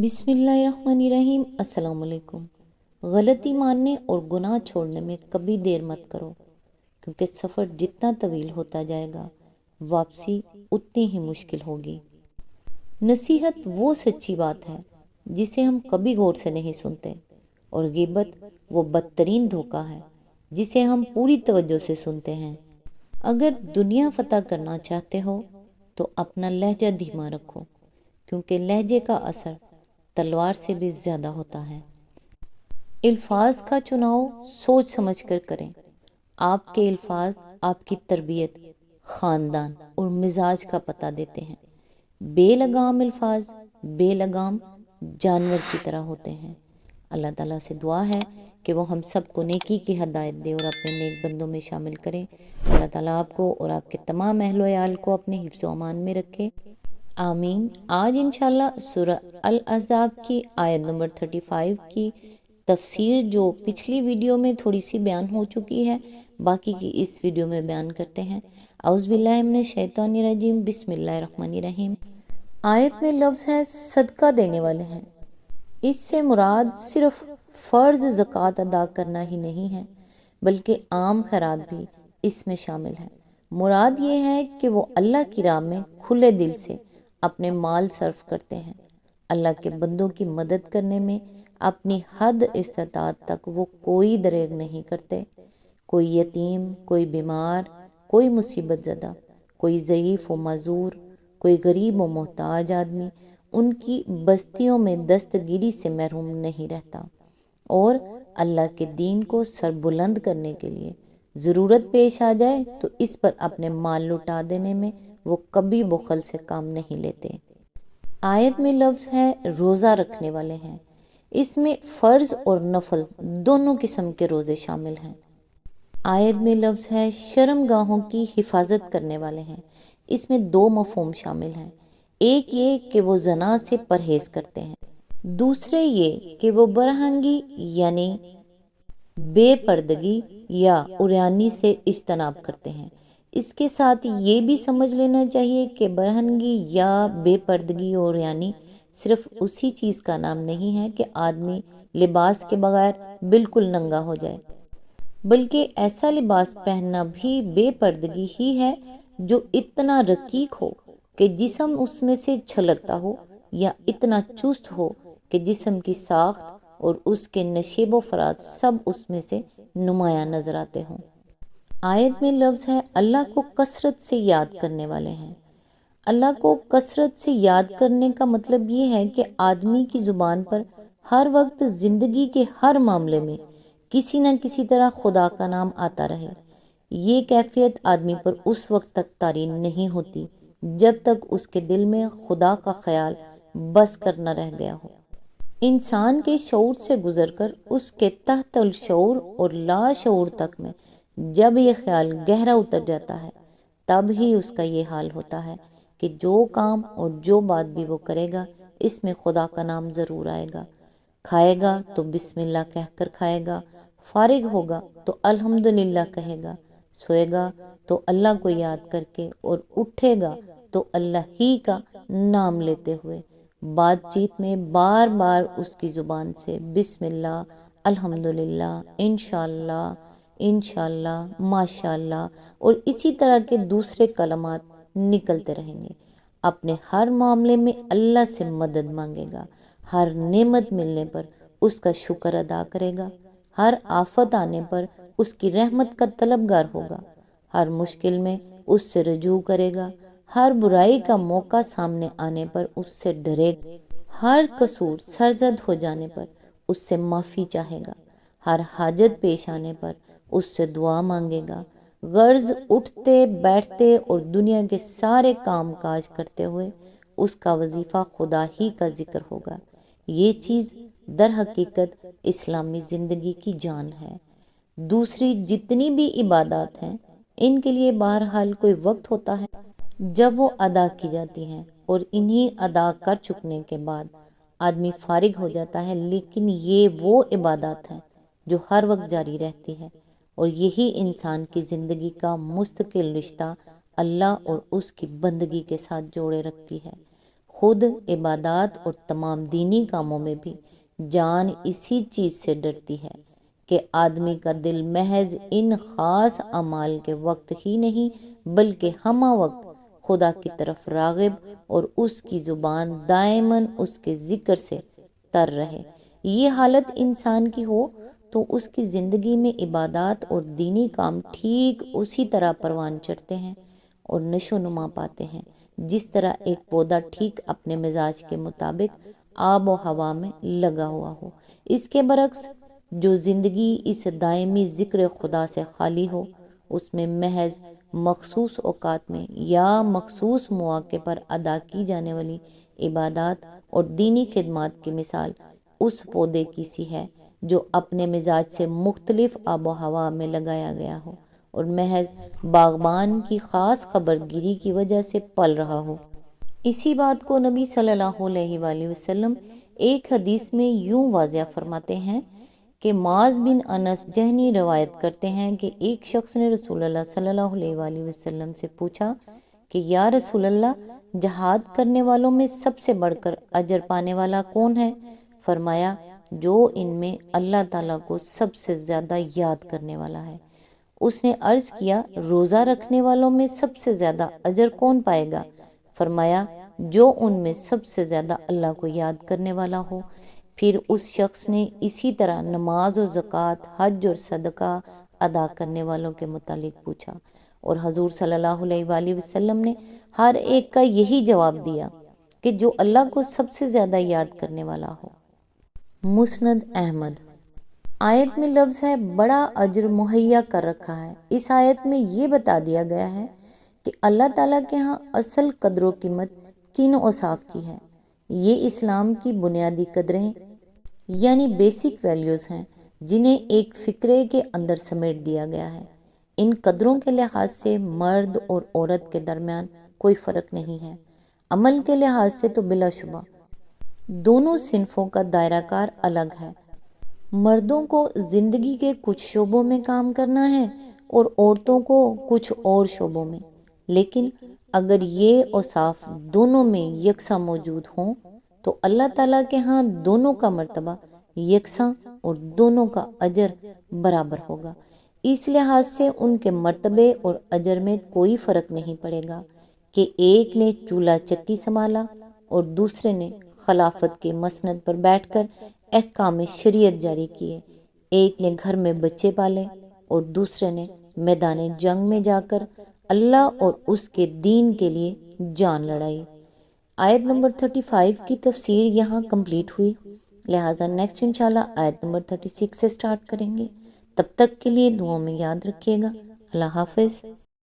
بسم اللہ الرحمن الرحیم۔ السلام علیکم۔ غلطی ماننے اور گناہ چھوڑنے میں کبھی دیر مت کرو، کیونکہ سفر جتنا طویل ہوتا جائے گا واپسی اتنی ہی مشکل ہوگی۔ نصیحت وہ سچی بات ہے جسے ہم کبھی غور سے نہیں سنتے، اور غیبت وہ بدترین دھوکہ ہے جسے ہم پوری توجہ سے سنتے ہیں۔ اگر دنیا فتح کرنا چاہتے ہو تو اپنا لہجہ دھیما رکھو، کیونکہ لہجے کا اثر تلوار سے بھی زیادہ ہوتا ہے۔ الفاظ کا چناؤ سوچ سمجھ کر کریں۔ آپ کے الفاظ آپ کی تربیت، خاندان اور مزاج کا پتہ دیتے ہیں۔ بے لگام الفاظ بے لگام جانور کی طرح ہوتے ہیں۔ اللہ تعالیٰ سے دعا ہے کہ وہ ہم سب کو نیکی کی ہدایت دے اور اپنے نیک بندوں میں شامل کرے۔ اللہ تعالیٰ آپ کو اور آپ کے تمام اہل و عیال کو اپنے حفظ و امان میں رکھے، آمین۔ آج انشاءاللہ سورہ الاحزاب کی آیت نمبر 35 کی تفسیر، جو پچھلی ویڈیو میں تھوڑی سی بیان ہو چکی ہے، باقی کی اس ویڈیو میں بیان کرتے ہیں۔ اعوذ باللہ من الشیطان الرجیم، بسم اللہ الرحمن الرحیم۔ آیت میں لفظ ہے صدقہ دینے والے ہیں۔ اس سے مراد صرف فرض زکوٰۃ ادا کرنا ہی نہیں ہے، بلکہ عام خیرات بھی اس میں شامل ہے۔ مراد یہ ہے کہ وہ اللہ کی راہ میں کھلے دل سے اپنے مال صرف کرتے ہیں۔ اللہ کے بندوں کی مدد کرنے میں اپنی حد استطاعت تک وہ کوئی دریغ نہیں کرتے۔ کوئی یتیم، کوئی بیمار، کوئی مصیبت زدہ، کوئی ضعیف و معذور، کوئی غریب و محتاج آدمی ان کی بستیوں میں دستگیری سے محروم نہیں رہتا، اور اللہ کے دین کو سربلند کرنے کے لیے ضرورت پیش آ جائے تو اس پر اپنے مال لٹا دینے میں وہ کبھی بخل سے کام نہیں لیتے۔ آیت میں لفظ ہے روزہ رکھنے والے ہیں۔ اس میں فرض اور نفل دونوں قسم کے روزے شامل ہیں۔ آیت میں لفظ ہے شرم گاہوں کی حفاظت کرنے والے ہیں۔ اس میں دو مفہوم شامل ہیں، ایک یہ کہ وہ زنا سے پرہیز کرتے ہیں، دوسرے یہ کہ وہ برہنگی یعنی بے پردگی یا عریانی سے اجتناب کرتے ہیں۔ اس کے ساتھ یہ بھی سمجھ لینا چاہیے کہ برہنگی یا بے پردگی اور عریانی صرف اسی چیز کا نام نہیں ہے کہ آدمی لباس کے بغیر بالکل ننگا ہو جائے، بلکہ ایسا لباس پہننا بھی بے پردگی ہی ہے جو اتنا رقیق ہو کہ جسم اس میں سے چھلکتا ہو، یا اتنا چست ہو کہ جسم کی ساخت اور اس کے نشیب و فراز سب اس میں سے نمایاں نظر آتے ہوں۔ آیت میں لفظ ہے اللہ کو کثرت سے یاد کرنے والے ہیں۔ اللہ کو کثرت سے یاد کرنے کا مطلب یہ ہے کہ آدمی کی زبان پر ہر وقت زندگی کے ہر معاملے میں کسی نہ کسی طرح خدا کا نام آتا رہے۔ یہ کیفیت آدمی پر اس وقت تک طاری نہیں ہوتی جب تک اس کے دل میں خدا کا خیال بس کرنا رہ گیا ہو۔ انسان کے شعور سے گزر کر اس کے تحت الشعور اور لا شعور تک میں جب یہ خیال گہرا اتر جاتا ہے، تب ہی اس کا یہ حال ہوتا ہے کہ جو کام اور جو بات بھی وہ کرے گا اس میں خدا کا نام ضرور آئے گا۔ کھائے گا تو بسم اللہ کہہ کر کھائے گا، فارغ ہوگا تو الحمدللہ کہے گا، سوئے گا تو اللہ کو یاد کر کے، اور اٹھے گا تو اللہ ہی کا نام لیتے ہوئے۔ بات چیت میں بار بار اس کی زبان سے بسم اللہ، الحمدللہ، انشاءاللہ، انشاءاللہ، ماشاءاللہ اور اسی طرح کے دوسرے کلمات نکلتے رہیں گے۔ اپنے ہر معاملے میں اللہ سے مدد مانگے گا، ہر نعمت ملنے پر اس کا شکر ادا کرے گا، ہر آفت آنے پر اس کی رحمت کا طلبگار ہوگا، ہر مشکل میں اس سے رجوع کرے گا، ہر برائی کا موقع سامنے آنے پر اس سے ڈرے گا، ہر قصور سرزد ہو جانے پر اس سے معافی چاہے گا، ہر حاجت پیش آنے پر اس سے دعا مانگے گا، غرض اٹھتے بیٹھتے اور دنیا کے سارے کام کاج کرتے ہوئے اس کا وظیفہ خدا ہی کا ذکر ہوگا۔ یہ چیز در حقیقت اسلامی زندگی کی جان ہے۔ دوسری جتنی بھی عبادات ہیں ان کے لیے بہرحال کوئی وقت ہوتا ہے جب وہ ادا کی جاتی ہیں، اور انہی ادا کر چکنے کے بعد آدمی فارغ ہو جاتا ہے، لیکن یہ وہ عبادات ہیں جو ہر وقت جاری رہتی ہے، اور یہی انسان کی زندگی کا مستقل رشتہ اللہ اور اس کی بندگی کے ساتھ جوڑے رکھتی ہے۔ خود عبادات اور تمام دینی کاموں میں بھی جان اسی چیز سے ڈرتی ہے کہ آدمی کا دل محض ان خاص اعمال کے وقت ہی نہیں بلکہ ہمہ وقت خدا کی طرف راغب اور اس کی زبان دائماً اس کے ذکر سے تر رہے۔ یہ حالت انسان کی ہو تو اس کی زندگی میں عبادات اور دینی کام ٹھیک اسی طرح پروان چڑھتے ہیں اور نشو نما پاتے ہیں جس طرح ایک پودا ٹھیک اپنے مزاج کے مطابق آب و ہوا میں لگا ہوا ہو۔ اس کے برعکس جو زندگی اس دائمی ذکر خدا سے خالی ہو، اس میں محض مخصوص اوقات میں یا مخصوص مواقع پر ادا کی جانے والی عبادات اور دینی خدمات کی مثال اس پودے کی سی ہے جو اپنے مزاج سے مختلف آب و ہوا میں لگایا گیا ہو اور محض باغبان کی خاص خبر گیری کی وجہ سے پل رہا ہو۔ اسی بات کو نبی صلی اللہ علیہ وآلہ وسلم ایک حدیث میں یوں واضح فرماتے ہیں کہ معاذ بن انس جہنی روایت کرتے ہیں کہ ایک شخص نے رسول اللہ صلی اللہ علیہ وآلہ وسلم سے پوچھا کہ یا رسول اللہ، جہاد کرنے والوں میں سب سے بڑھ کر اجر پانے والا کون ہے؟ فرمایا، جو ان میں اللہ تعالیٰ کو سب سے زیادہ یاد کرنے والا ہے۔ اس نے عرض کیا، روزہ رکھنے والوں میں سب سے زیادہ اجر کون پائے گا؟ فرمایا، جو ان میں سب سے زیادہ اللہ کو یاد کرنے والا ہو۔ پھر اس شخص نے اسی طرح نماز و زکوٰۃ، حج اور صدقہ ادا کرنے والوں کے متعلق پوچھا، اور حضور صلی اللہ علیہ وآلہ وسلم نے ہر ایک کا یہی جواب دیا کہ جو اللہ کو سب سے زیادہ یاد کرنے والا ہو۔ مسند احمد۔ آیت میں لفظ ہے بڑا اجر مہیا کر رکھا ہے۔ اس آیت میں یہ بتا دیا گیا ہے کہ اللہ تعالیٰ کے ہاں اصل قدر و قیمت کن اوصاف کی ہے۔ یہ اسلام کی بنیادی قدریں یعنی بیسک ویلیوز ہیں جنہیں ایک فکرے کے اندر سمیٹ دیا گیا ہے۔ ان قدروں کے لحاظ سے مرد اور عورت کے درمیان کوئی فرق نہیں ہے۔ عمل کے لحاظ سے تو بلا شبہ دونوں صنفوں کا دائرہ کار الگ ہے۔ مردوں کو زندگی کے کچھ شعبوں میں کام کرنا ہے اور عورتوں کو کچھ اور شعبوں میں، لیکن اگر یہ اوصاف دونوں میں یکساں موجود ہوں تو اللہ تعالیٰ کے ہاں دونوں کا مرتبہ یکساں اور دونوں کا اجر برابر ہوگا۔ اس لحاظ سے ان کے مرتبے اور اجر میں کوئی فرق نہیں پڑے گا کہ ایک نے چولہا چکی سنبھالا اور دوسرے نے خلافت کے مسند پر بیٹھ کر احکام شریعت جاری کیے، ایک نے گھر میں بچے پالے اور دوسرے نے میدان جنگ میں جا کر اللہ اور اس کے دین کے لیے جان لڑائی۔ آیت نمبر 35 کی تفسیر یہاں کمپلیٹ ہوئی، لہٰذا نیکسٹ انشاءاللہ آیت نمبر 36 سے سٹارٹ کریں گے۔ تب تک کے لیے دعاؤں میں یاد رکھیے گا۔ اللہ حافظ۔